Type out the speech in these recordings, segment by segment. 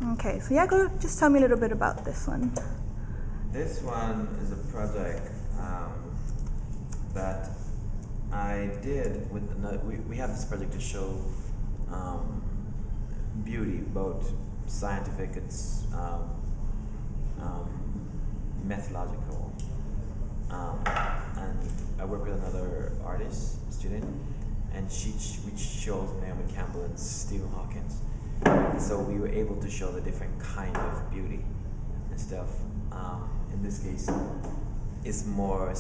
Okay, so yeah, go just tell me a little bit about this one. This one is a project that I did with another. We have this project to show beauty, both scientific and methodological. And I work with another artist, student, and which shows Naomi Campbell and Stephen Hawkins. So we were able to show the different kind of beauty and stuff. In this case, it's more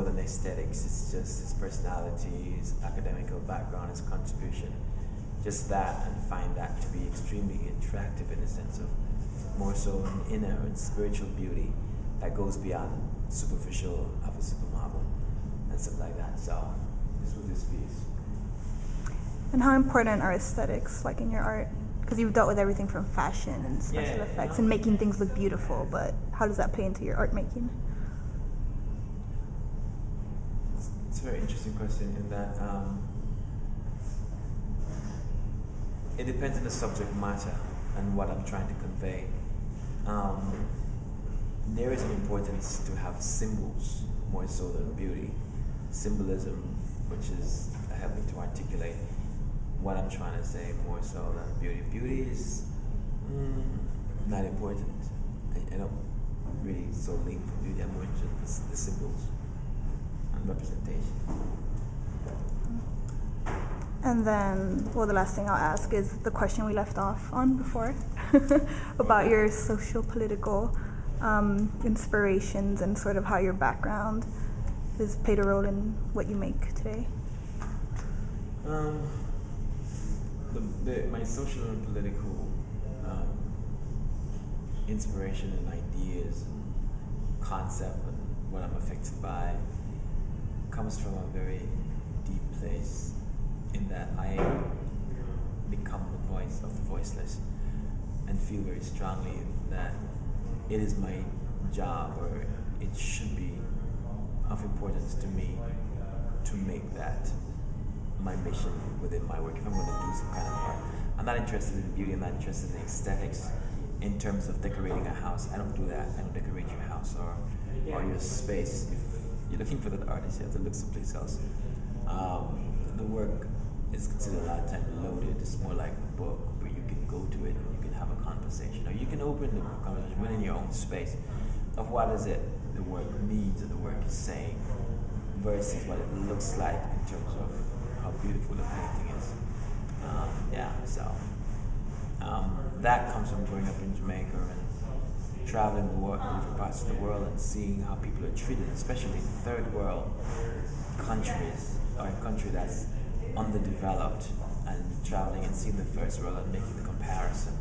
than aesthetics. It's just his personality, his academical background, his contribution. Just that, and find that to be extremely attractive in the sense of more so an inner and spiritual beauty that goes beyond superficial of a supermodel and stuff like that. So this was this piece. And how important are aesthetics, like in your art? Because you've dealt with everything from fashion and special effects and making things look beautiful, but how does that play into your art making? It's a very interesting question in that it depends on the subject matter and what I'm trying to convey. There is an importance to have symbols more so than beauty. Symbolism, which is helping to articulate what I'm trying to say more so than beauty. Beauty is not important. I don't really so lean for beauty. I'm more interested in the symbols and representation. And then, well, the last thing I'll ask is the question we left off on before about your social political inspirations and sort of how your background has played a role in what you make today. My social and political inspiration and ideas and concept and what I'm affected by comes from a very deep place in that I become the voice of the voiceless and feel very strongly that it is my job, or it should be of importance to me to make that my mission within my work. If I'm going to do some kind of art, I'm not interested in beauty, I'm not interested in aesthetics in terms of decorating a house. I don't do that. I don't decorate your house or your space. If you're looking for that artist, you have to look someplace else. The work is considered a lot of times loaded. It's more like a book where you can go to it and you can have a conversation, or you can open the conversation within your own space of what is it the work means and the work is saying versus what it looks like in terms of how beautiful the painting is. That comes from growing up in Jamaica and traveling the world, different parts of the world, and seeing how people are treated, especially in third world countries, or a country that's underdeveloped, and traveling and seeing the first world and making the comparison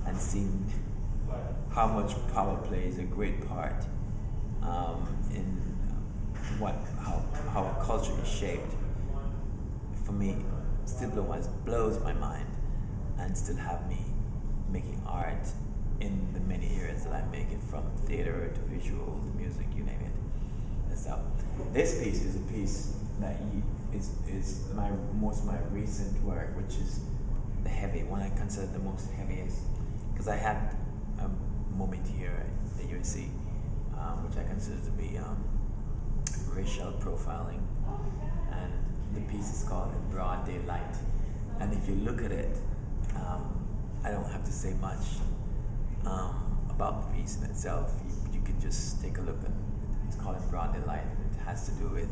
and seeing how much power plays a great part in how a culture is shaped. For me, still blows my mind, and still have me making art in the many areas that I make it, from theater to visual to music, you name it. And so this piece is a piece that is my recent work, which is the heavy one. I consider the most heaviest, because I had a moment here at the USC, which I consider to be racial profiling, and the piece is called In Broad Daylight. And if you look at it, I don't have to say much about the piece in itself. You can just take a look, and it's called In Broad Daylight, and it has to do with,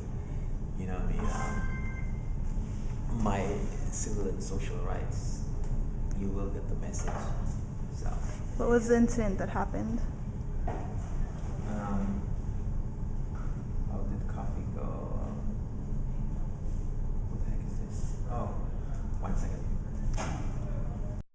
my civil and social rights. You will get the message. So, what was the incident that happened?